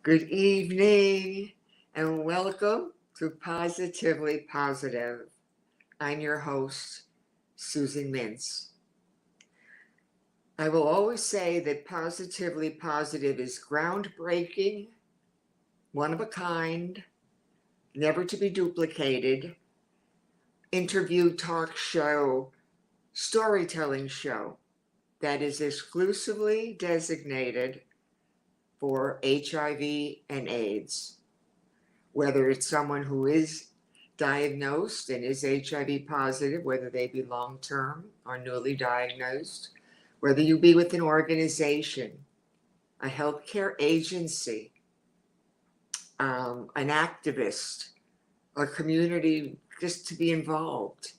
Good evening and welcome to Positively Positive. I'm your host, Susan Mintz. I will always say that Positively Positive is groundbreaking, one of a kind, never to be duplicated, interview talk show, storytelling show that is exclusively designated for HIV and AIDS. Whether it's someone who is diagnosed and is HIV positive, whether they be long-term or newly diagnosed, whether you be with an organization, a healthcare agency, an activist, a community, just to be involved.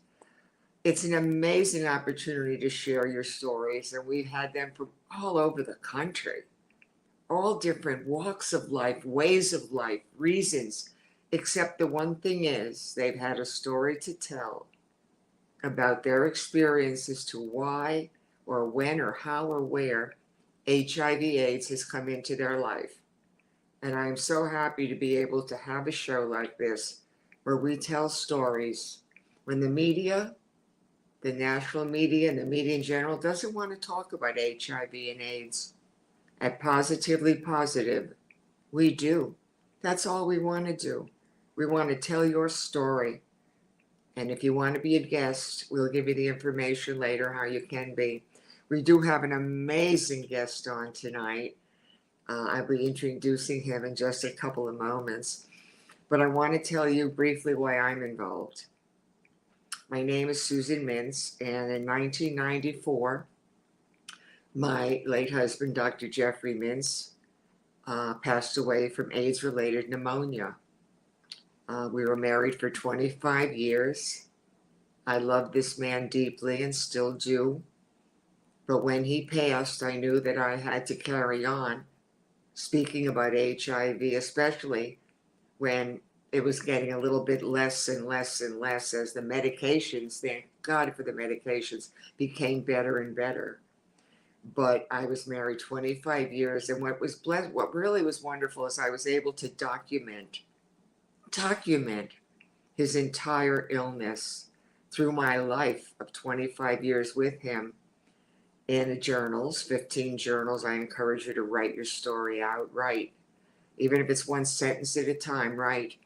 It's an amazing opportunity to share your stories, and we've had them from all over the country. All different walks of life, ways of life, reasons, except the one thing is they've had a story to tell about their experience as to why or when or how or where HIV/AIDS has come into their life. And I'm so happy to be able to have a show like this where we tell stories when the media, the national media and the media in general doesn't want to talk about HIV and AIDS. At Positively Positive, we do. That's all we want to do. We want to tell your story. And if you want to be a guest, we'll give you the information later how you can be. We do have an amazing guest on tonight. I'll be introducing him in just a couple of moments. But I want to tell you briefly why I'm involved. My name is Susan Mintz, and in 1994, my late husband, Dr. Jeffrey Mintz, passed away from AIDS-related pneumonia. We were married for 25 years. I loved this man deeply and still do. But when he passed, I knew that I had to carry on speaking about HIV, especially when it was getting a little bit less and less and less as the medications, thank God for the medications, became better and better. But I was married 25 years, and what really was wonderful is I was able to document his entire illness through my life of 25 years with him in the journals, 15 journals. I encourage you to write your story out, write. Even if it's one sentence at a time, write.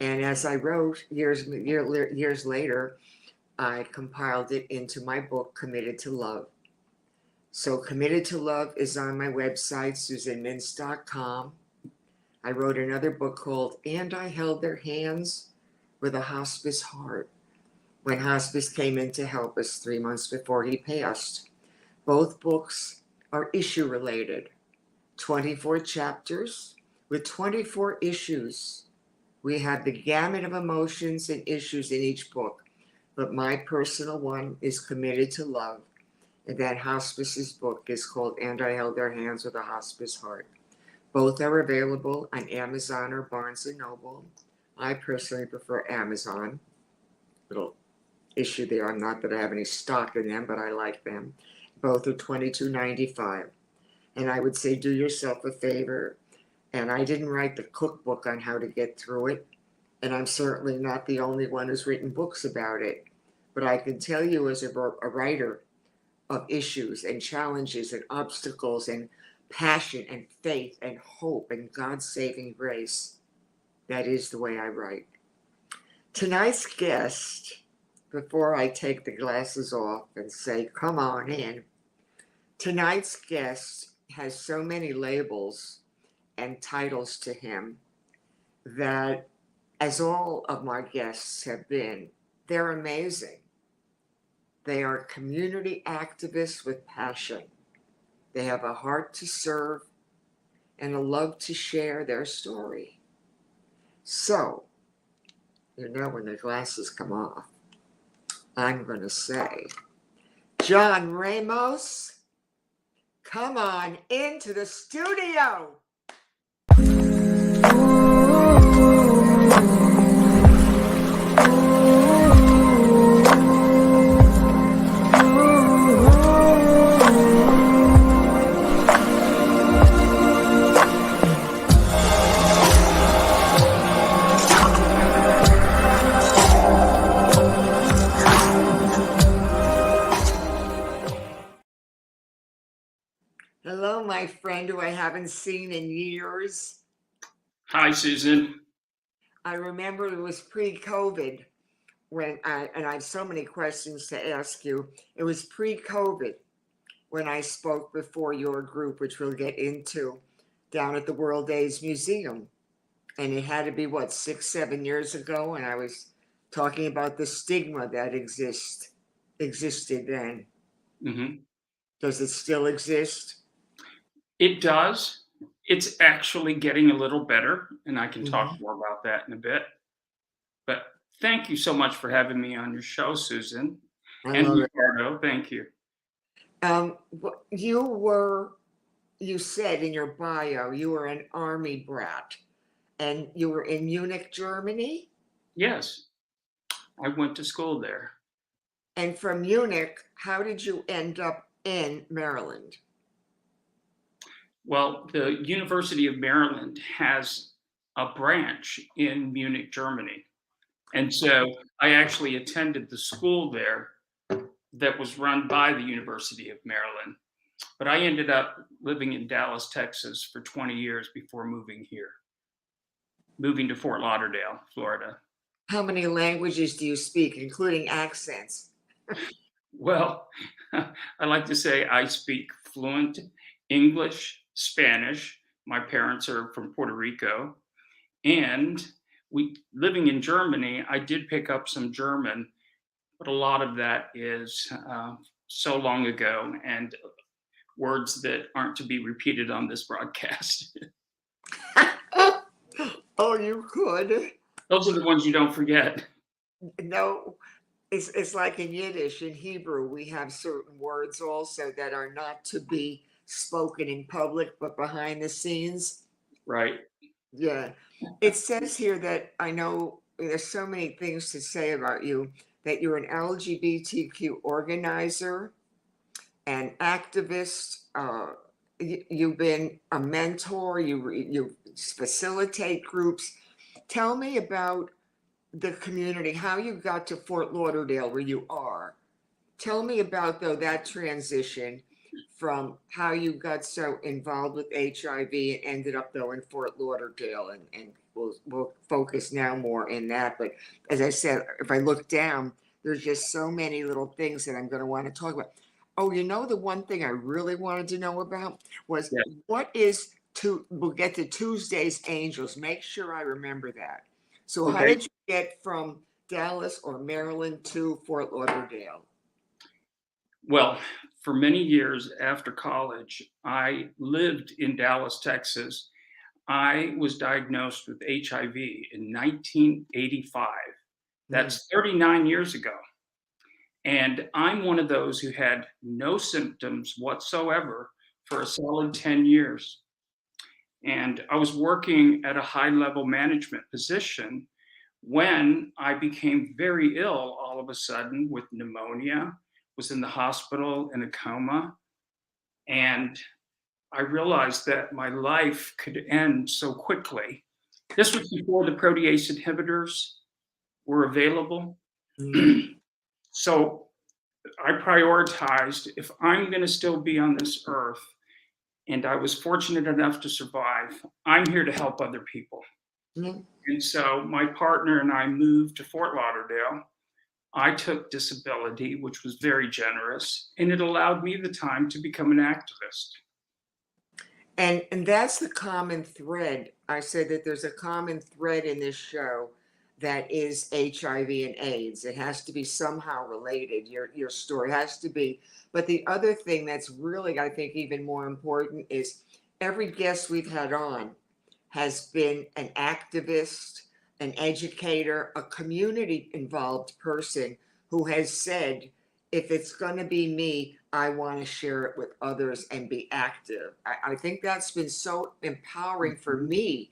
And as I wrote years later, I compiled it into my book, Committed to Love. So Committed to Love is on my website, susanmintz.com. I wrote another book called And I Held Their Hands with a Hospice Heart, when hospice came in to help us 3 months before he passed. Both books are issue related, 24 chapters with 24 issues. We have the gamut of emotions and issues in each book, but my personal one is Committed to Love. And that hospice's book is called And I Held Their Hands with a Hospice Heart. Both are available on Amazon or Barnes & Noble. I personally prefer Amazon. Little issue there. I'm not that I have any stock in them, but I like them. Both are $22.95. And I would say do yourself a favor. And I didn't write the cookbook on how to get through it. And I'm certainly not the only one who's written books about it. But I can tell you as a writer of issues and challenges and obstacles and passion and faith and hope and God's saving grace, that is the way I write. Tonight's guest, before I take the glasses off and say, come on in, tonight's guest has so many labels and titles to him that, as all of my guests have been, they're amazing. They are community activists with passion. They have a heart to serve and a love to share their story. So, when the glasses come off, I'm going to say, John Ramos, come on into the studio. my friend who I haven't seen in years. Hi, Susan. I remember it was pre-COVID and I have so many questions to ask you. It was pre-COVID when I spoke before your group, which we'll get into, down at the World AIDS Museum. And it had to be, what, 6, 7 years ago? And I was talking about the stigma that existed then. hmm Does it still exist? It does. It's actually getting a little better, and I can talk Mhm. more about that in a bit. But thank you so much for having me on your show, Susan. I And love it. Ricardo, thank you. You said in your bio you were an army brat and you were in Munich, Germany. Yes, I went to school there. And from Munich, how did you end up in Maryland? Well, the University of Maryland has a branch in Munich, Germany. And so I actually attended the school there that was run by the University of Maryland. But I ended up living in Dallas, Texas for 20 years before moving to Fort Lauderdale, Florida. How many languages do you speak, including accents? Well, I like to say I speak fluent English, Spanish. My parents are from Puerto Rico. And living in Germany, I did pick up some German, but a lot of that is so long ago and words that aren't to be repeated on this broadcast. Oh, you could. Those are the ones you don't forget. No, it's like in Yiddish, in Hebrew, we have certain words also that are not to be spoken in public, but behind the scenes. Right. Yeah. It says here that I know there's so many things to say about you that you're an LGBTQ organizer and activist. You've been a mentor, you facilitate groups. Tell me about the community, how you got to Fort Lauderdale where you are. Tell me about though that transition from how you got so involved with HIV and ended up though in Fort Lauderdale, and we'll focus now more in that. But as I said, if I look down, there's just so many little things that I'm going to want to talk about. Oh, the one thing I really wanted to know about was Yeah. what is we'll get to Tuesday's Angels. Make sure I remember that. So how Okay. did you get from Dallas or Maryland to Fort Lauderdale? Well, for many years after college, I lived in Dallas, Texas. I was diagnosed with HIV in 1985. Mm. That's 39 years ago. And I'm one of those who had no symptoms whatsoever for a solid 10 years. And I was working at a high level management position when I became very ill all of a sudden with pneumonia, was in the hospital in a coma. And I realized that my life could end so quickly. This was before the protease inhibitors were available. Mm. So I prioritized if I'm going to still be on this earth, and I was fortunate enough to survive, I'm here to help other people. Mm. And so my partner and I moved to Fort Lauderdale. I took disability, which was very generous, and it allowed me the time to become an activist. And that's the common thread. I said that there's a common thread in this show that is HIV and AIDS. It has to be somehow related. Your story has to be. But the other thing that's really, I think, even more important is every guest we've had on has been an activist, an educator, a community involved person who has said, if it's going to be me, I want to share it with others and be active. I think that's been so empowering for Mhm. me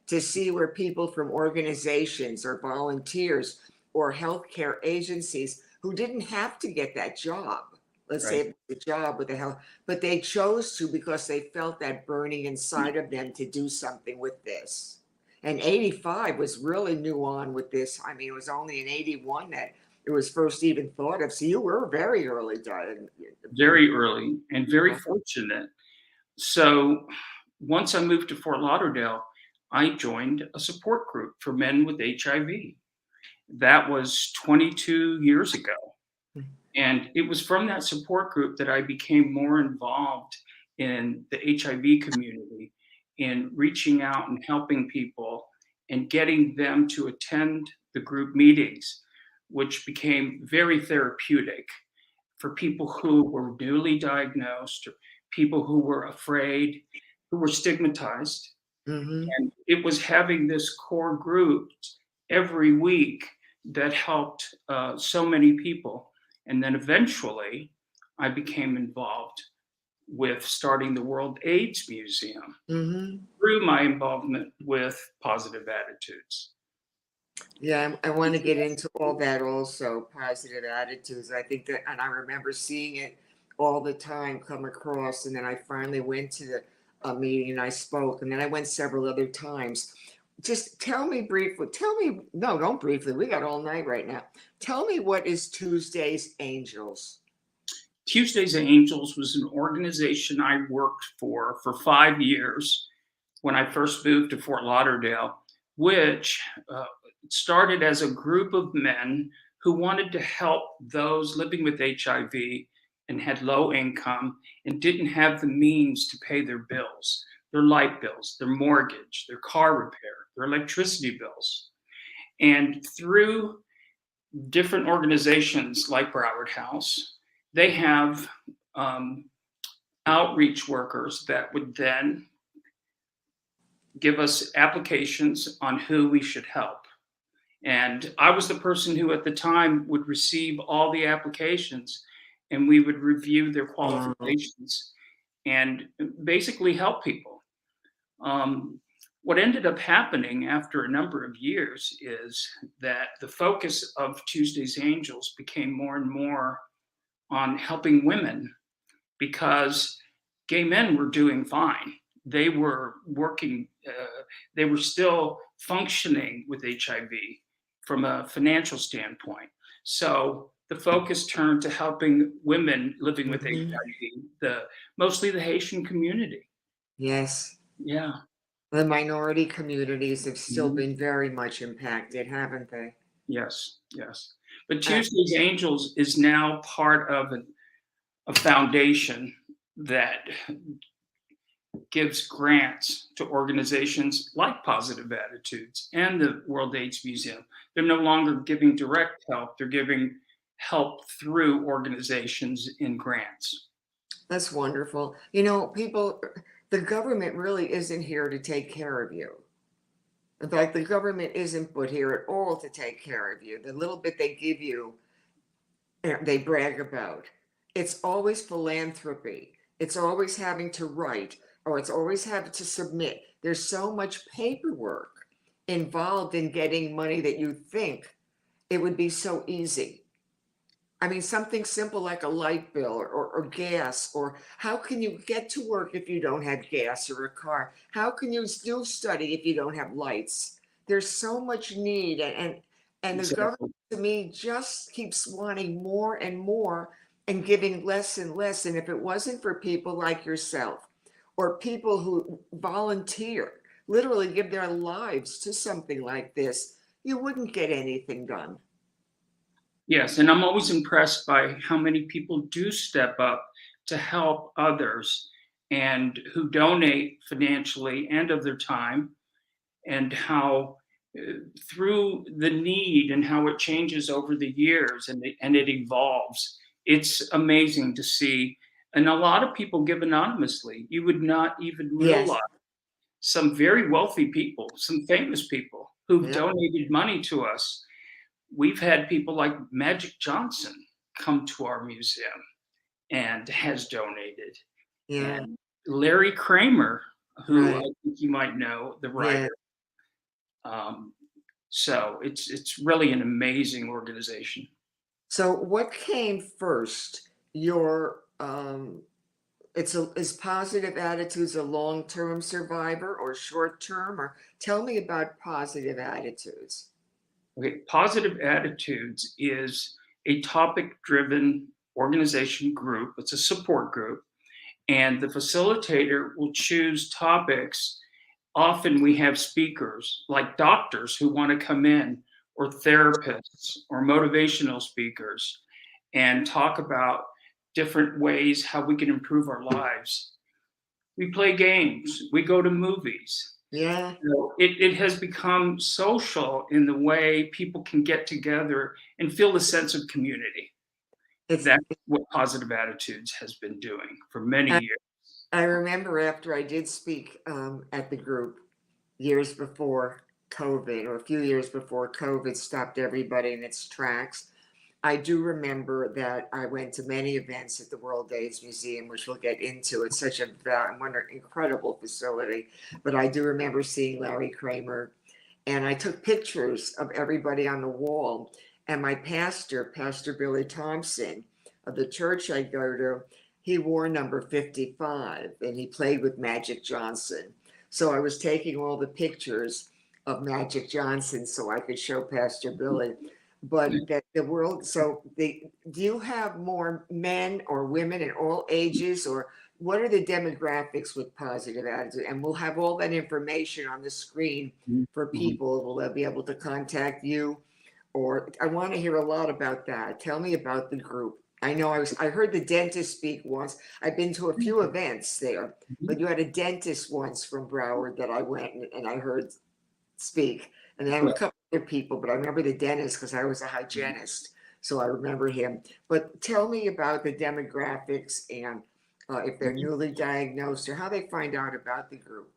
to see where people from organizations or volunteers or healthcare agencies who didn't have to get that job, let's Right. say the job with the health, but they chose to because they felt that burning inside of them to do something with this. And 85 was really new on with this. I mean, it was only in 81 that it was first even thought of. So you were very early died. Very early and very fortunate. So once I moved to Fort Lauderdale, I joined a support group for men with HIV. That was 22 years ago. And it was from that support group that I became more involved in the HIV community, in reaching out and helping people and getting them to attend the group meetings, which became very therapeutic for people who were newly diagnosed or people who were afraid, who were stigmatized. Mm-hmm. And it was having this core group every week that helped so many people. And then eventually, I became involved with starting the World AIDS Museum Mm-hmm. through my involvement with Positive Attitudes. Yeah, I want to get into all that also, positive attitudes. I think that, and I remember seeing it all the time come across. And then I finally went to the a meeting and I spoke, and then I went several other times. Just tell me briefly, tell me, no, don't briefly, we got all night right now. Tell me, what is Tuesday's Angels? Tuesdays Angels was an organization I worked for 5 years when I first moved to Fort Lauderdale, which started as a group of men who wanted to help those living with HIV and had low income and didn't have the means to pay their bills, their light bills, their mortgage, their car repair, their electricity bills. And through different organizations like Broward House, they have um, outreach workers that would then give us applications on who we should help. And I was the person who at the time would receive all the applications and we would review their Wow. qualifications and basically help people. Um, what ended up happening after a number of years is that the focus of Tuesday's Angels became more and more on helping women because gay men were doing fine. They were working, they were still functioning with HIV from a financial standpoint. So the focus turned to helping women living with Hmm. HIV, mostly the Haitian community. Yes. Yeah. The minority communities have still Mhm. been very much impacted, haven't they? Yes, yes. But Uh, Tuesday's Angels is now part of a foundation that gives grants to organizations like Positive Attitudes and the World AIDS Museum. They're no longer giving direct help, they're giving help through organizations in grants. that's wonderful. You know, people, the government really isn't here to take care of you. In fact, the government isn't put here at all to take care of you. The little bit they give you, they brag about. It's always philanthropy. It's always having to write, or it's always having to submit. There's so much paperwork involved in getting money that you think it would be so easy. I mean, something simple like a light bill or gas, or how can you get to work if you don't have gas or a car? How can you still study if you don't have lights? There's so much need, and the government Exactly. to me just keeps wanting more and more and giving less and less. And if it wasn't for people like yourself or people who volunteer, literally give their lives to something like this, you wouldn't get anything done. Yes, and I'm always impressed by how many people do step up to help others and who donate financially and of their time, and how through the need and how it changes over the years and it evolves. It's amazing to see. And a lot of people give anonymously. You would not even Yes. realize some very wealthy people, some famous people who've Yep. donated money to us. We've had people like Magic Johnson come to our museum and has donated. Yeah. And Larry Kramer, who I Right. think you might know, the Yeah. writer. Um, so it's really an amazing organization. So what came first? Your is positive attitudes a long-term survivor or short-term, or tell me about positive attitudes. Okay, Positive Attitudes is a topic-driven organization group. It's a support group, And the facilitator will choose topics. Often we have speakers like doctors who want to come in, or therapists, or motivational speakers, and talk about different ways how we can improve our lives. We play games, we go to movies. Yeah. So it has become social in the way people can get together and feel the sense of community. It's That's what Positive Attitudes has been doing for many I, years. I remember after I did speak at the group years before COVID, or a few years before COVID stopped everybody in its tracks. I do remember that I went to many events at the World AIDS Museum, which we'll get into. It's such a incredible facility. But I do remember seeing Larry Kramer, and I took pictures of everybody on the wall. And my pastor, Pastor Billy Thompson, of the church I go to, he wore number 55, and he played with Magic Johnson. So I was taking all the pictures of Magic Johnson so I could show Pastor Billy. But that the world, so do you have more men or women in all ages, or what are the demographics with Positive Attitude? And we'll have all that information on the screen for people. Will they be able to contact you? Or I want to hear a lot about that. Tell me about the group. I know I heard the dentist speak once. I've been to a few events there, but you had a dentist once from Broward that I went and I heard speak. And then a couple other people, but I remember the dentist because I was a hygienist, so I remember him. But tell me about the demographics and if they're newly diagnosed or how they find out about the group.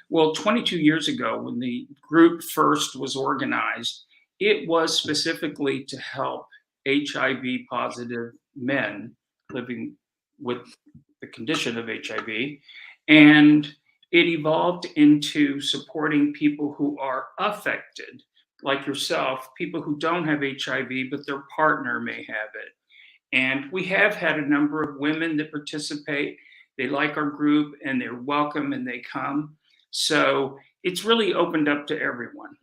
Well, 22 years ago, when the group first was organized, it was specifically to help HIV positive men living with the condition of HIV. And it evolved into supporting people who are affected, like yourself, people who don't have HIV, but their partner may have it. And we have had a number of women that participate. They like our group and they're welcome and they come. So it's really opened up to everyone.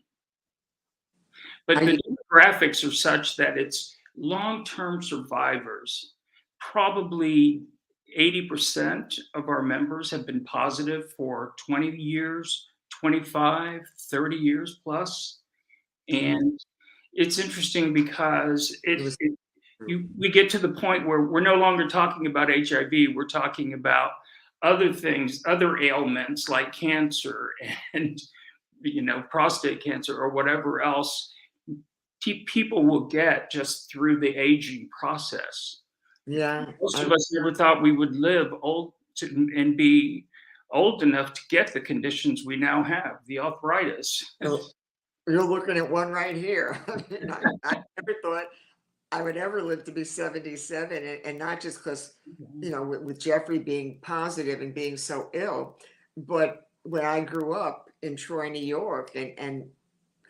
But I the demographics are such that it's long-term survivors. Probably 80% of our members have been positive for 20 years, 25, 30 years plus. And it's interesting because we get to the point where we're no longer talking about HIV. We're talking about other things, other ailments like cancer and prostate cancer or whatever else people will get just through the aging process. Yeah, Most of us never thought we would live and be old enough to get the conditions we now have, the arthritis. you're looking at one right here. I never thought I would ever live to be 77, and not just because, with Jeffrey being positive and being so ill, but when I grew up in Troy, New York, and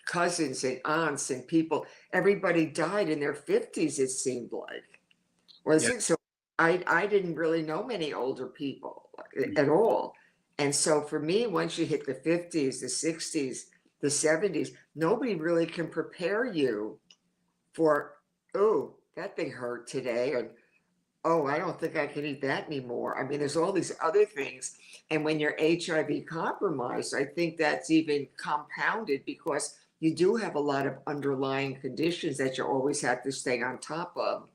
cousins and aunts and people, everybody died in their 50s, it seemed like. So I didn't really know many older people at all. And so for me, once you hit the 50s, the 60s, the 70s, nobody really can prepare you for, oh, that thing hurt today, and oh, I don't think I can eat that anymore. I mean, there's all these other things. And when you're HIV compromised, I think that's even compounded because you do have a lot of underlying conditions that you always have to stay on top of.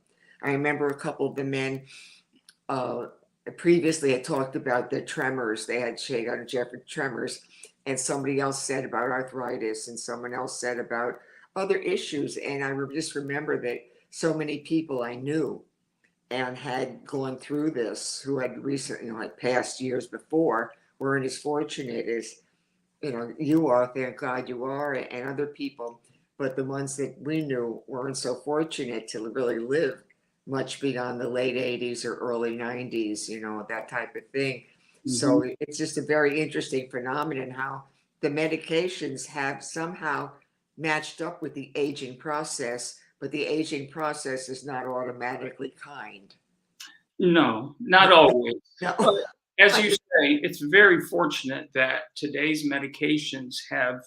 I remember a couple of the men previously had talked about the tremors. They had Jeffrey tremors, and somebody else said about arthritis, and someone else said about other issues. And I just remember that so many people I knew and had gone through this who had recently, had passed years before, weren't as fortunate as, you are, thank God you are, and other people. But the ones that we knew weren't so fortunate to really live much beyond the late 80s or early 90s, that type of thing. Mm-hmm. So it's just a very interesting phenomenon how the medications have somehow matched up with the aging process, but the aging process is not automatically kind. No, not always. No. But as you say, it's very fortunate that today's medications have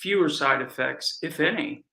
fewer side effects, if any.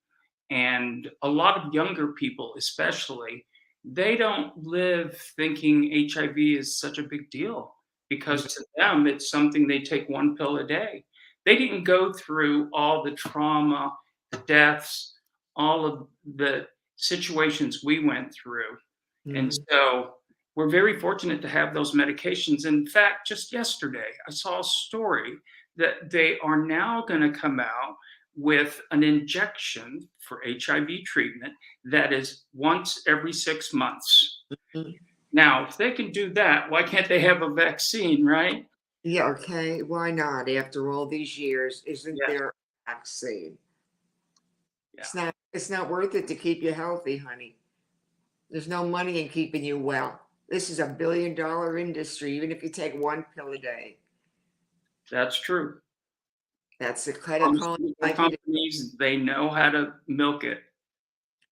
And a lot of younger people, especially, they don't live thinking HIV is such a big deal because to them it's something they take one pill a day. They didn't go through all the trauma, the deaths, all of the situations we went through. And Mhm. so we're very fortunate to have those medications. In fact, just yesterday, I saw a story that they are now going to come out with an injection for HIV treatment that is once every 6 months. Mhm. Now, if they can do that, why can't they have a vaccine, right? Yeah, okay. Why not? After all these years, isn't Yes. there a vaccine? Yeah, It's not worth it to keep you healthy, honey. There's no money in keeping you well. This is a billion-dollar industry, even if you take one pill a day. that's true. That's the kind of calling Pharmaceutical like it. companies, they know how to milk it.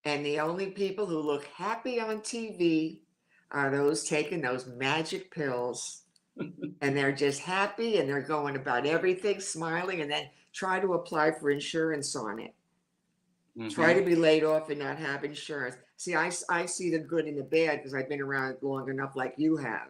And the only people who look happy on TV are those taking those magic pills. And they're just happy and they're going about everything smiling and then try to apply for insurance on it. Try Mhm, to be laid off and not have insurance. See, I see the good and the bad because I've been around long enough like you have.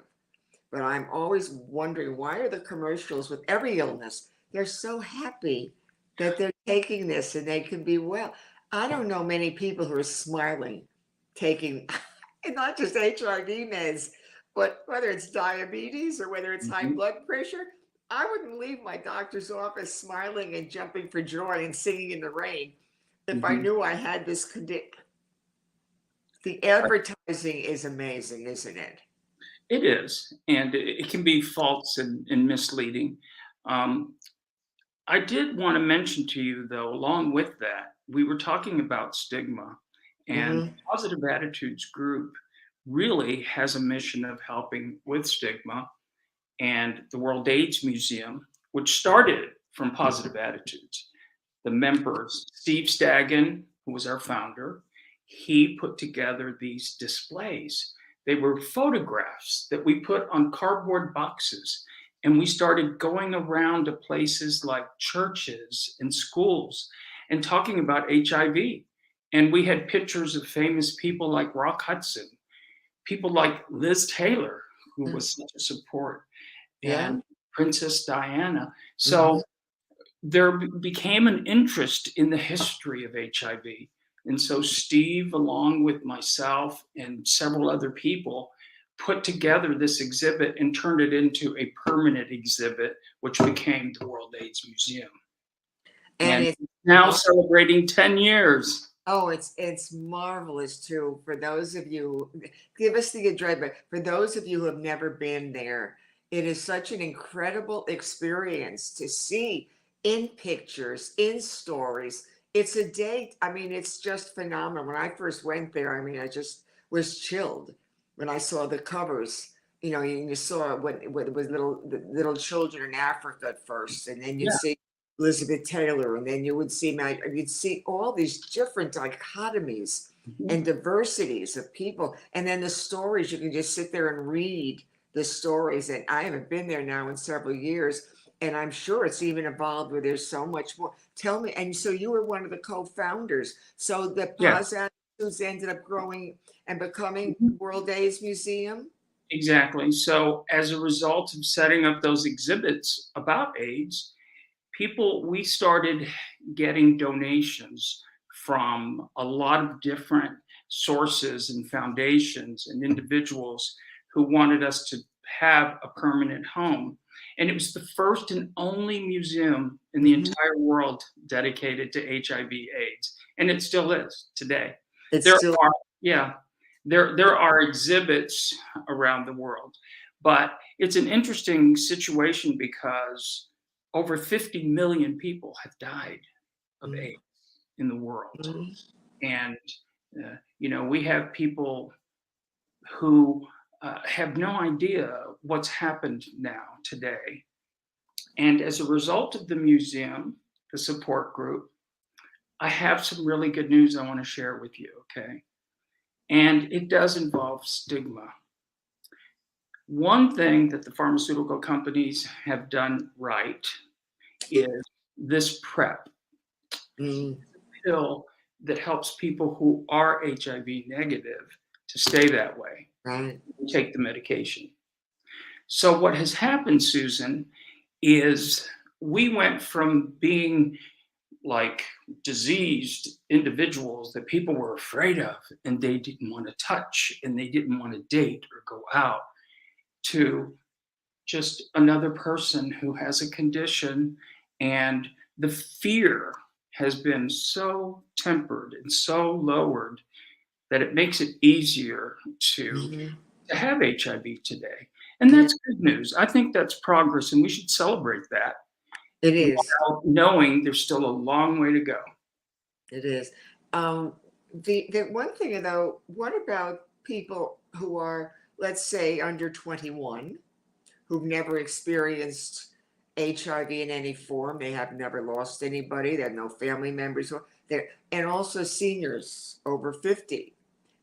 But I'm always wondering why are the commercials with every illness, they're so happy that they're taking this and they can be well. I don't know many people who are smiling taking and not just HIV meds, but whether it's diabetes or whether it's high mhm, blood pressure. I wouldn't leave my doctor's office smiling and jumping for joy and singing in the rain if I mhm. knew I had this condition. The advertising is amazing, isn't it? It is, and it can be false and misleading. Um, I did want to mention to you, though, along with that, we were talking about stigma, and Hmm. Positive Attitudes Group really has a mission of helping with stigma. And the World AIDS Museum, which started from Positive Attitudes, the members, Steve Stagan, who was our founder, he put together these displays. They were photographs that we put on cardboard boxes. And we started going around to places like churches and schools and talking about HIV. And we had pictures of famous people like Rock Hudson, people like Liz Taylor, who was such a support, Yeah. and Princess Diana. Hmm. So there became an interest in the history of HIV. And so Steve, along with myself and several other people, put together this exhibit and turned it into a permanent exhibit, which became the World AIDS Museum. And And it's now mar- celebrating 10 years. oh, it's marvelous too. For those of you, give us the address, but for those of you who have never been there, it is such an incredible experience to see in pictures, in stories. It's a day. I mean, it's just phenomenal. When I first went there, I mean, I just was chilled when I saw the covers. You know, you saw when it was little children in Africa at first, and then you'd Yeah. see Elizabeth Taylor, and then you'd see all these different dichotomies Mhm. and diversities of people, and then the stories you can just sit there and read the stories. And I haven't been there now in several years, and I'm sure it's even evolved where there's so much more. Tell me, and so you were one of the co-founders. So the Yeah. Paz Attitudes ended up growing and becoming Mhm. World AIDS Museum. Exactly. So, as a result of setting up those exhibits about AIDS, we started getting donations from a lot of different sources and foundations and individuals who wanted us to have a permanent home. And it was the first and only museum in the Mhm. entire world dedicated to HIV/AIDS, and it still is today. It's There still. are, yeah, there are exhibits around the world, but it's an interesting situation because over 50 million people have died of Mhm. AIDS in the world. Mhm. And, we have people who have no idea what's happened now today. And as a result of the museum, the support group, I have some really good news I want to share with you, okay? And it does involve stigma. One thing that the pharmaceutical companies have done right is this PrEP Mhm. pill that helps people who are HIV negative to stay that way, Right. take the medication. So what has happened, Susan, is we went from being like diseased individuals that people were afraid of and they didn't want to touch and they didn't want to date or go out, to just another person who has a condition, and the fear has been so tempered and so lowered that it makes it easier Mhm. to have HIV today. And Yeah, that's good news. I think that's progress, and we should celebrate that it is. while knowing there's still a long way to go. It is. Um, the one thing though, what about people who are, let's say, under 21, who've never experienced HIV in any form? They have never lost anybody. They have no family members. And also seniors over 50.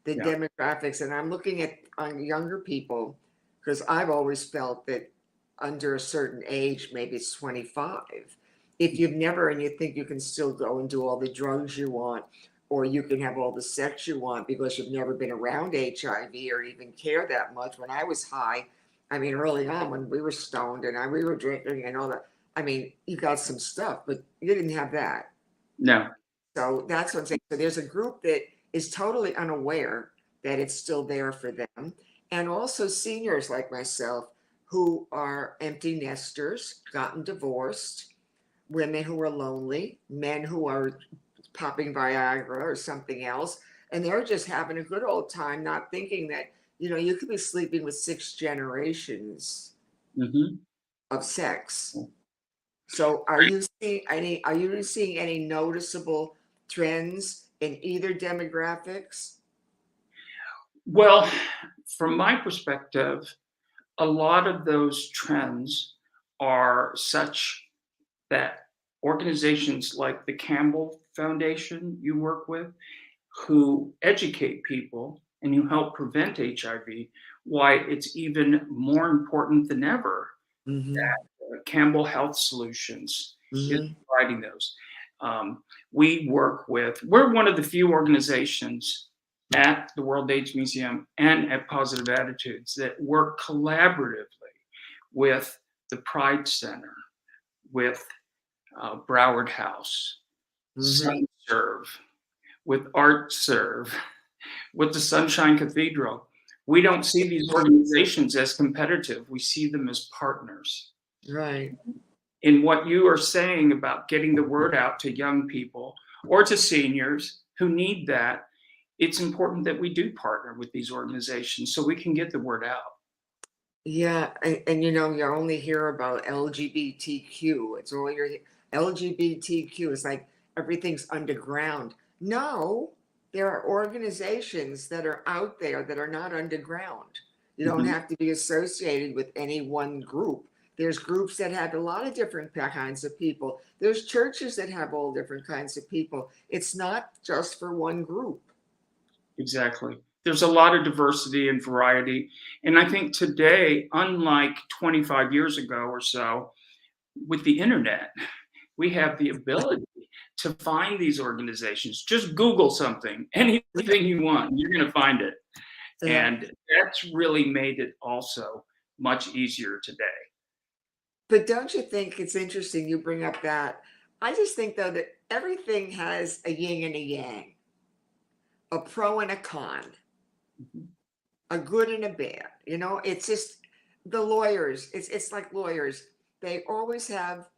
The Yeah. demographics, and I'm looking at on younger people because I've always felt that under a certain age, maybe it's 25, if you've never and you think you can still go and do all the drugs you want, or you can have all the sex you want because you've never been around HIV or even care that much. When I was high, I mean, early on when we were stoned and we were drinking and all that, I mean, you got some stuff, but you didn't have that. No. So that's what I'm saying. So there's a group that is totally unaware that it's still there for them. And also seniors like myself who are empty nesters, gotten divorced, women who are lonely, men who are popping Viagra or something else. And they're just having a good old time, not thinking that, you could be sleeping with 6 generations Hmm. of sex. So are you seeing any noticeable trends in either demographics? Well, from my perspective, a lot of those trends are such that organizations like the Campbell Foundation you work with, who educate people and who help prevent HIV, why it's even more important than ever. Mhm, Campbell Health Solutions is mhm. providing those. We're one of the few organizations at the World AIDS Museum and at Positive Attitudes that work collaboratively with the Pride Center, with Broward House, Mhm. SunServe, with Art Serve, with the Sunshine Cathedral. We don't see these organizations as competitive. We see them as partners. Right. In what you are saying about getting the word out to young people or to seniors who need that, it's important that we do partner with these organizations so we can get the word out. Yeah, and you only hear about LGBTQ. It's all your LGBTQ is like everything's underground. No, there are organizations that are out there that are not underground. You don't Mhm. have to be associated with any one group. There's groups that have a lot of different kinds of people. There's churches that have all different kinds of people. It's not just for one group. Exactly. There's a lot of diversity and variety. And I think today, unlike 25 years ago or so, with the internet, we have the ability to find these organizations. Just Google something, anything you want, you're going to find it. Yeah. And that's really made it also much easier today. But don't you think it's interesting you bring up that? I just think though that everything has a yin and a yang, a pro and a con, Mhm. a good and a bad. It's just the lawyers. It's like lawyers. They always have,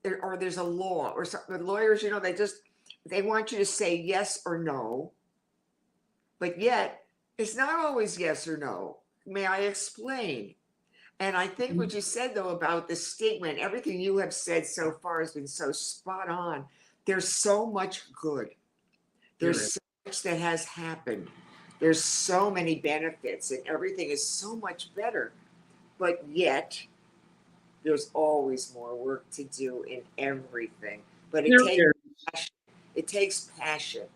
or there's a law or something. The lawyers, they want you to say yes or no, but yet it's not always yes or no. May I explain? And I think what you said though about the stigma and everything you have said so far has been so spot on. There's so much good. There is. There's so much that has happened. There's so many benefits and everything is so much better. But yet there's always more work to do in everything. But it There takes is. passion. It takes passion.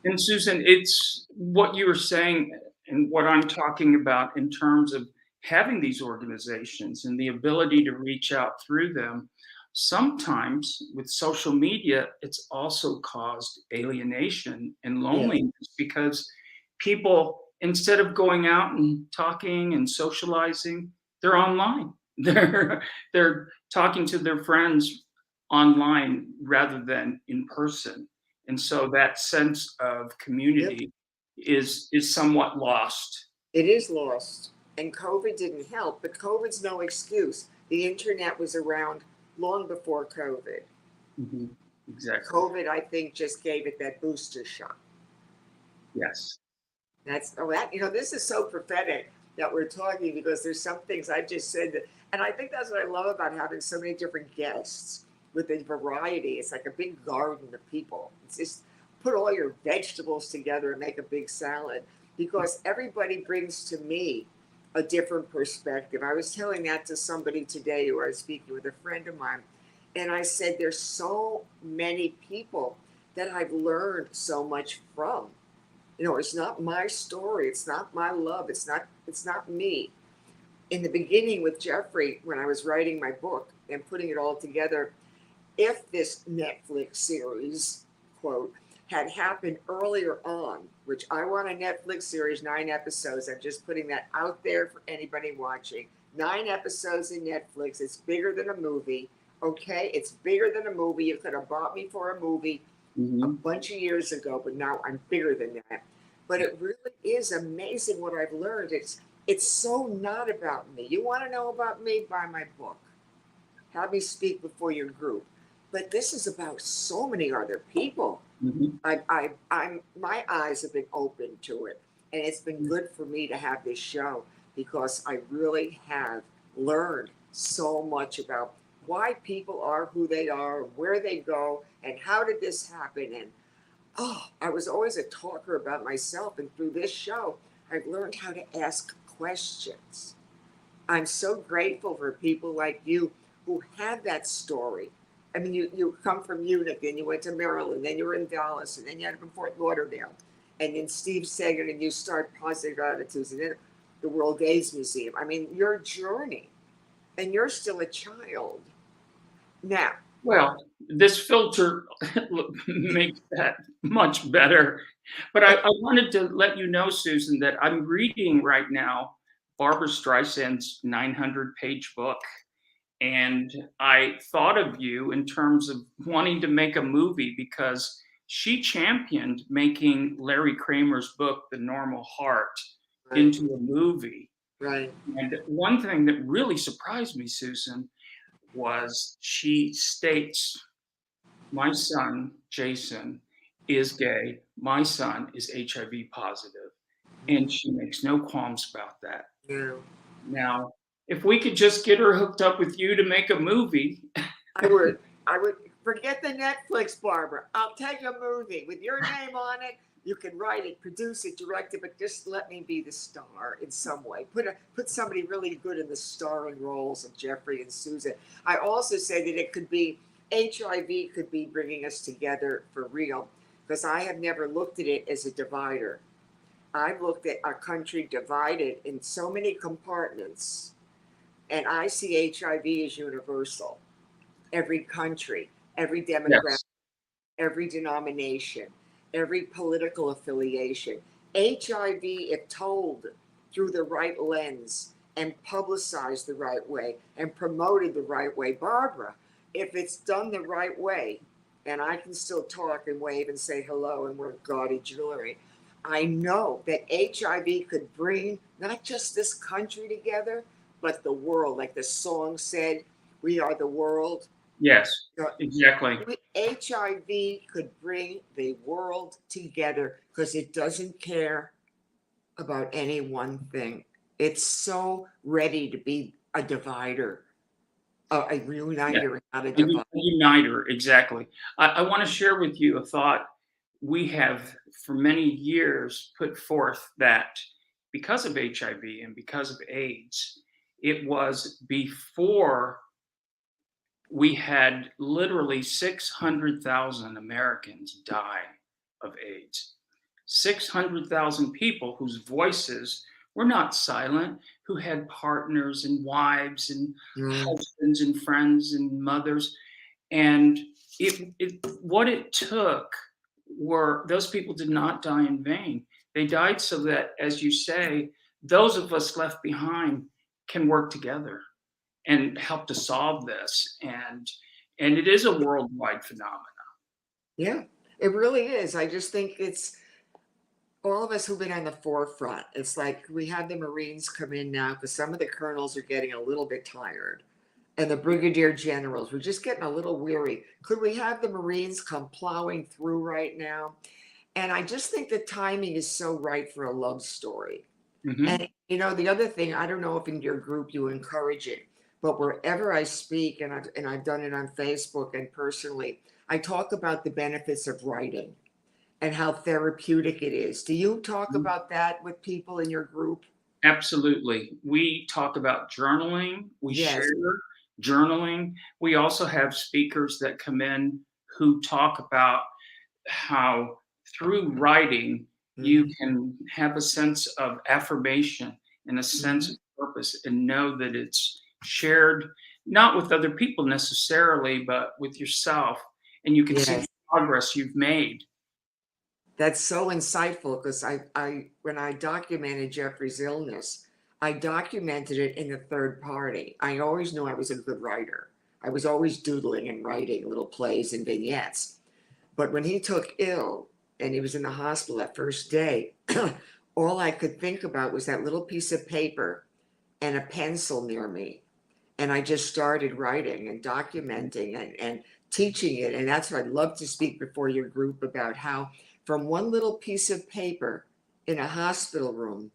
And Susan, it's what you were saying and what I'm talking about in terms of having these organizations and the ability to reach out through them. Sometimes with social media, it's also caused alienation and Yeah. loneliness because people, instead of going out and talking and socializing, they're online. They're talking to their friends online rather than in person. And so that sense of Yep. community is somewhat lost. It is lost. And COVID didn't help, but COVID's no excuse. The internet was around long before COVID. Mhm. Exactly. COVID, I think, just gave it that booster shot. Yes. This is so prophetic that we're talking, because there's some things I've just said that, and I think that's what I love about having so many different guests with a variety. It's like a big garden of people. It's just put all your vegetables together and make a big salad, because everybody brings to me a different perspective. I was telling that to somebody today who I was speaking with, a friend of mine, and I said, there's so many people that I've learned so much from. It's not my story. It's not my love. It's not me. In the beginning with Jeffrey, when I was writing my book and putting it all together, if this Netflix series, quote, had happened earlier on, which I want a Netflix series, 9 episodes. I'm just putting that out there for anybody watching. 9 episodes in Netflix. It's bigger than a movie. Okay, it's bigger than a movie. You could have bought me for a movie a bunch of years ago, but now I'm bigger than that. But it really is amazing what I've learned. It's so not about me. You want to know about me? Buy my book. Have me speak before your group. But this is about so many other people. Mhm. My eyes have been open to it, and it's been good for me to have this show, because I really have learned so much about why people are who they are, where they go, and how did this happen. And I was always a talker about myself, and through this show, I've learned how to ask questions. I'm so grateful for people like you who have that story. I mean, you come from Munich, then you went to Maryland, then you were in Dallas, and then you ended up in Fort Lauderdale, and then Steve Sagan, and you start Positive Attitudes, and then the World AIDS Museum. I mean, your journey, and you're still a child. Now, Well, this filter makes that much better. But I wanted to let you know, Susan, that I'm reading right now Barbara Streisand's 900-page book. And I thought of you in terms of wanting to make a movie, because she championed making Larry Kramer's book, The Normal Heart, right, into a movie. right, And one thing that really surprised me, Susan, was she states, my son, Jason, is gay. My son is HIV positive. And she makes no qualms about that. yeah. Now, if we could just get her hooked up with you to make a movie. I would forget the Netflix, Barbara. I'll take a movie with your name on it. You can write it, produce it, direct it, but just let me be the star in some way. Put somebody really good in the starring roles of Jeffrey and Susan. I also say that it could be HIV could be bringing us together for real, because I have never looked at it as a divider. I've looked at our country divided in so many compartments, and I see HIV as universal. Every country, every demographic, Yes. every denomination, every political affiliation. HIV, if told through the right lens and publicized the right way and promoted the right way, Barbara, if it's done the right way, and I can still talk and wave and say hello and wear gaudy jewelry, I know that HIV could bring not just this country together, but the world. Like the song said, we are the world. Yes, You know, exactly. HIV could bring the world together because it doesn't care about any one thing. It's so ready to be a divider, a Yeah. reuniter, not a A divider. uniter, exactly. I want to share with you a thought. We have for many years put forth that because of HIV and because of AIDS, it was before we had literally 600,000 Americans die of AIDS. 600,000 people whose voices were not silent, who had partners and wives and Mm, husbands and friends and mothers. And what it took were those people did not die in vain. They died so that, as you say, those of us left behind can work together and help to solve this. And it is a worldwide phenomenon. Yeah, it really is. I just think it's all of us who've been on the forefront. It's like we have the Marines come in now because some of the colonels are getting a little bit tired. And the brigadier generals, we're just getting a little weary. Could we have the Marines come plowing through right now? And I just think the timing is so right for a love story. Mhm. And the other thing, I don't know if in your group you encourage it, but wherever I speak, and I've done it on Facebook and personally, I talk about the benefits of writing and how therapeutic it is. Do you talk about that with people in your group? Absolutely. We talk about journaling, we share Yes. journaling. We also have speakers that come in who talk about how through writing you Hmm. can have a sense of affirmation and a sense Hmm. of purpose and know that it's shared not with other people necessarily, but with yourself. And you can see the Yes. progress you've made. That's so insightful because when I documented Jeffrey's illness, I documented it in the third party. I always knew I was a good writer. I was always doodling and writing little plays and vignettes. But when he took ill and he was in the hospital that first day, all I could think about was that little piece of paper and a pencil near me. And I just started writing and documenting and teaching it. And that's what I'd love to speak before your group about how, from one little piece of paper in a hospital room,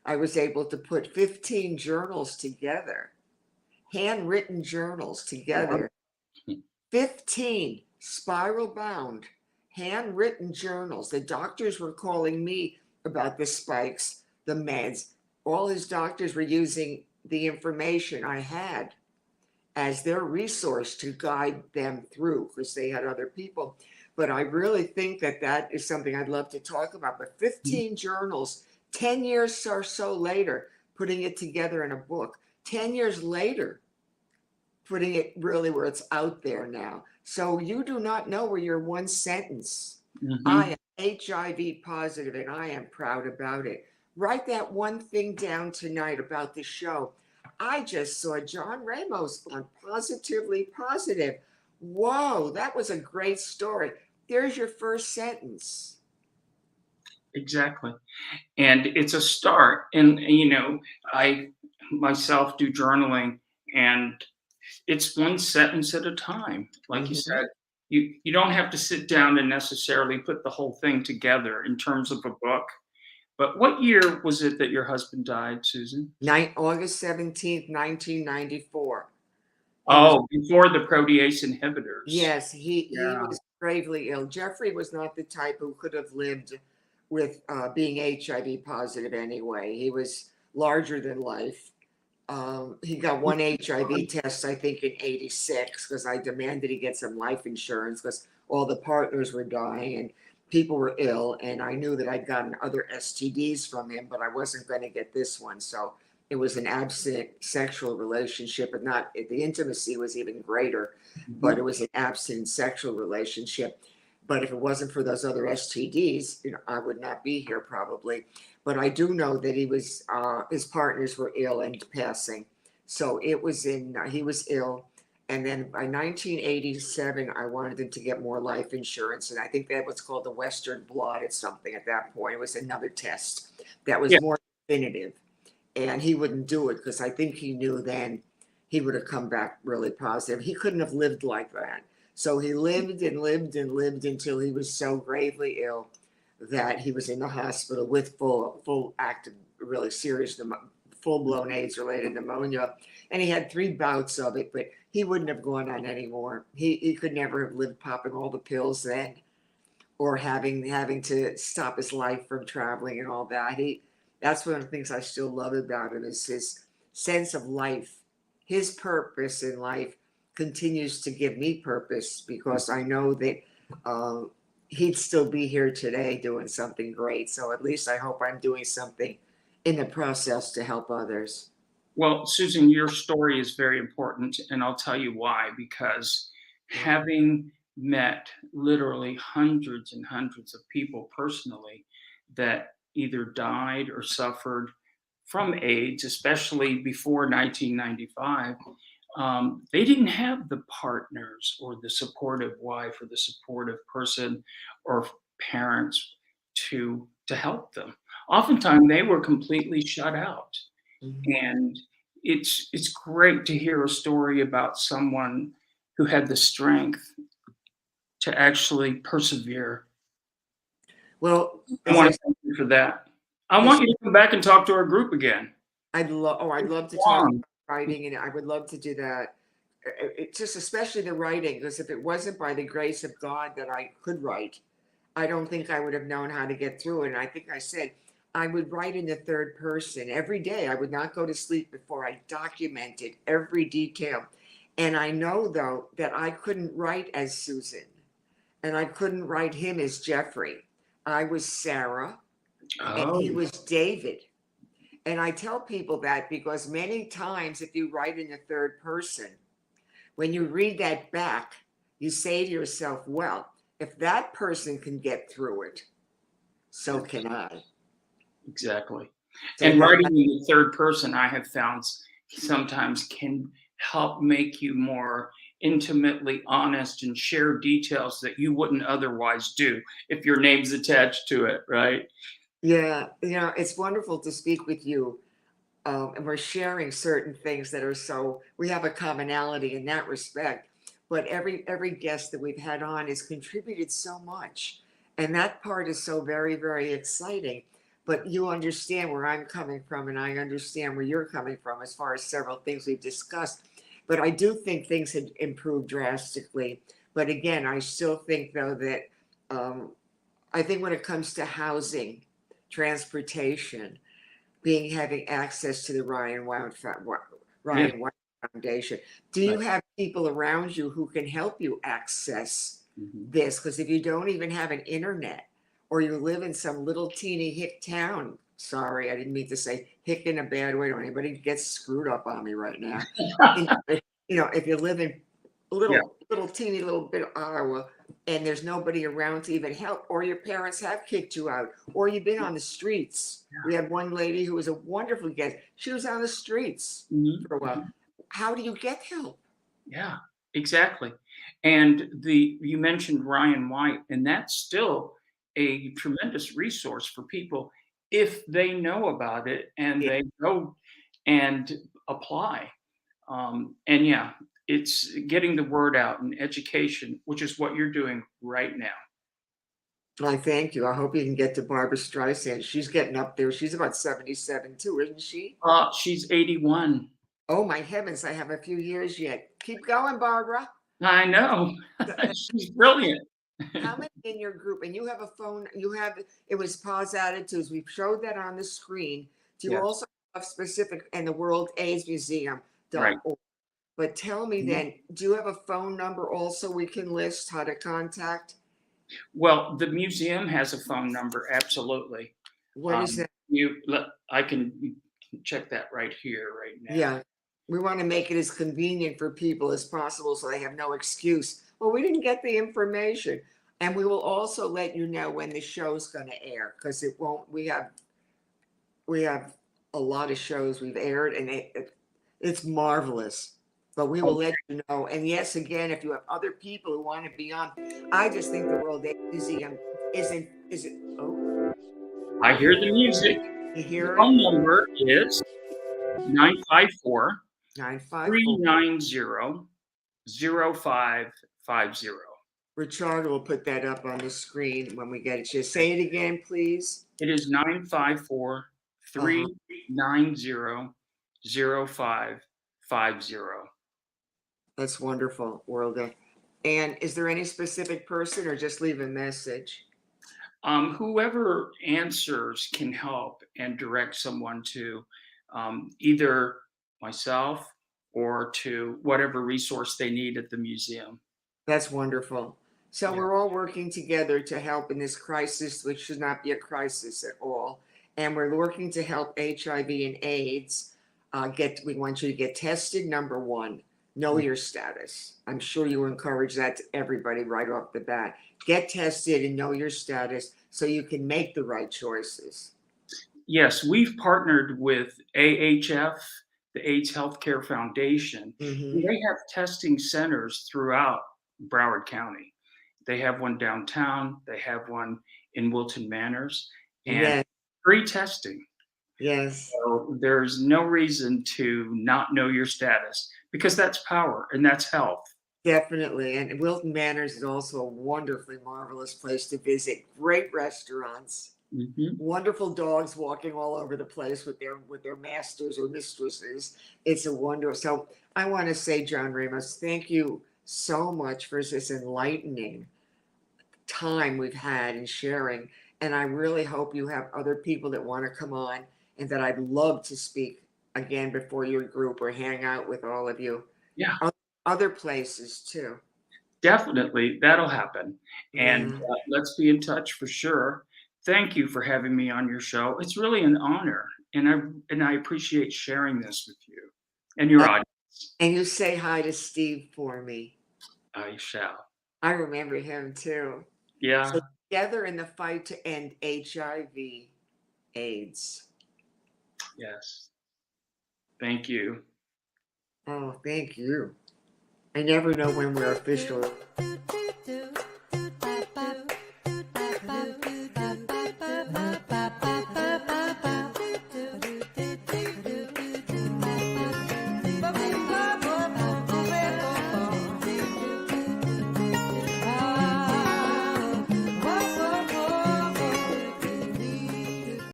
I was able to put 15 journals together, handwritten journals together, 15 spiral bound, handwritten journals. The doctors were calling me about the spikes, the meds. All his doctors were using the information I had as their resource to guide them through because they had other people. But I really think that that is something I'd love to talk about. But 15 journals, 10 years or so later, putting it together in a book, 10 years later, putting it really where it's out there now. So you do not know where your one sentence, I Mhm. am HIV positive and I am proud about it. Write that one thing down tonight about the show. I just saw John Ramos on Positively Positive. Whoa, that was a great story. There's your first sentence. Exactly. And it's a start. And I myself do journaling, and it's one sentence at a time. Like you Hmm. said, you don't have to sit down and necessarily put the whole thing together in terms of a book. But what year was it that your husband died, Susan? August 17th, 1994. He was Oh, before the protease inhibitors. Yes, he Yeah. was gravely ill. Jeffrey was not the type who could have lived with being HIV positive anyway. He was larger than life. He got one HIV test, I think, in '86 because I demanded he get some life insurance because all the partners were dying and people were ill. And I knew that I'd gotten other STDs from him, but I wasn't going to get this one. So it was an abstinent sexual relationship, and not the intimacy was even greater, but Mhm. it was an abstinent sexual relationship. But if it wasn't for those other STDs, I would not be here probably. But I do know that his partners were ill and passing. So he was ill. And then by 1987, I wanted him to get more life insurance. And I think that was called the Western blot or something at that point. It was another test that was Yeah. more definitive. And he wouldn't do it because I think he knew then he would have come back really positive. He couldn't have lived like that. So he lived and lived and lived until he was so gravely ill that he was in the hospital with full active, really serious, full blown AIDS related pneumonia, and he had 3 bouts of it. But he wouldn't have gone on anymore. He could never have lived popping all the pills then, or having to stop his life from traveling and all that. That's one of the things I still love about him is his sense of life. His purpose in life continues to give me purpose because I know that uh, he'd still be here today doing something great. So at least I hope I'm doing something in the process to help others. Well, Susan, your story is very important, and I'll tell you why. Because Yeah. having met literally hundreds and hundreds of people personally that either died or suffered from AIDS, especially before 1995, they didn't have the partners or the supportive wife or the supportive person or parents to help them. Oftentimes, they were completely shut out, Mhm. and it's great to hear a story about someone who had the strength to actually persevere. Well, I as I wanna said, thank you for that. I yes, want you to come back and talk to our group again. I'd love to talk Long. about writing, and I would love to do that. It's just especially the writing, because if it wasn't by the grace of God that I could write, I don't think I would have known how to get through it. And I think I said I would write in the third person every day. I would not go to sleep before I documented every detail. And I know, though, that I couldn't write as Susan, and I couldn't write him as Jeffrey. I was Sarah, and he Oh, was David. And I tell people that because many times, if you write in the third person, when you read that back, you say to yourself, well, if that person can get through it, so can I. exactly. So And that, writing in the third person, I have found sometimes can help make you more intimately honest and share details that you wouldn't otherwise do if your name's attached to it, right? yeah, it's wonderful to speak with you. And we're sharing certain things that are so, we have a commonality in that respect. But every guest that we've had on has contributed so much. And that part is so very, very exciting. But you understand where I'm coming from, and I understand where you're coming from as far as several things we've discussed. But I do think things had improved drastically. But again, I still think, though, that um, I think when it comes to housing, transportation, being having access to the Yeah, Ryan White Foundation. Do right. you have people around you who can help you access Mhm. this? Because if you don't even have an internet, or you live in some little teeny hick town, sorry, I didn't mean to say hick in a bad way. Don't anybody get screwed up on me right now. And, if you live in Yeah, little teeny little bit of Iowa, and there's nobody around to even help, or your parents have kicked you out, or you've been on the streets. We had one lady who was a wonderful guest. She was on the streets mhm, for a while. mhm. How do you get help? Yeah, exactly. And you mentioned Ryan White, and that's still a tremendous resource for people if they know about it and Yeah, they go and apply. And yeah, it's getting the word out and education, which is what you're doing right now. I thank you. I hope you can get to Barbara Streisand. She's getting up there. She's about 77 too, isn't she? She's 81. Oh my heavens, I have a few years yet. Keep going, Barbara. I know. She's brilliant. How many in your group? And you have a phone, it was pause attitudes. We showed that on the screen. Do you Yes, also have specific, and the World AIDS Museum right. dot org? But tell me Mhm. then, do you have a phone number also we can list how to contact? Well, the museum has a phone number, absolutely. What is that? I can check that right here, right now. Yeah. We want to make it as convenient for people as possible so they have no excuse. Well, we didn't get the information. And we will also let you know when the show's going to air, because it won't, we have a lot of shows we've aired, and it's marvelous. But we will Oh, let you know. And yes, again, if you have other people who want to be on, I just think the World AIDS Museum isn't, is it? Oh, I hear the music. you The hear it? phone number is 954 954. 390 0550. Richard will put that up on the screen when we get it. Just say it again, please. It is 954 Uh-huh. 390 0550. That's wonderful, Worlda. And is there any specific person, or just leave a message? Whoever answers can help and direct someone to either myself or to whatever resource they need at the museum. That's wonderful. So Yeah. we're all working together to help in this crisis, which should not be a crisis at all. And we're working to help HIV and AIDS we want you to get tested, number one. Know your status. I'm sure you encourage that to everybody right off the bat. Get tested and know your status so you can make the right choices. Yes, we've partnered with AHF, the AIDS Healthcare Foundation, and Hmm. they have testing centers throughout Broward County. They have one downtown, they have one in Wilton Manors, and Yes, free testing. yes, So there's no reason to not know your status because that's power and that's health. definitely. And Wilton Manors is also a wonderfully marvelous place to visit. Great restaurants, Mhm. wonderful dogs walking all over the place with their masters or mistresses. It's a wonder. So I want to say, John Ramos, thank you so much for this enlightening time we've had in sharing. And I really hope you have other people that want to come on and that I'd love to speak again before your group or hang out with all of you. Yeah, O- Other places too. definitely. That'll happen. And Yeah. let's be in touch for sure. Thank you for having me on your show. It's really an honor, and I appreciate sharing this with you and your Uh, audience. and you say hi to Steve for me. I shall. I remember him too. So Yeah. together in the fight to end HIV, AIDS. Yes. Thank you. Oh, thank you. I never know when we're official.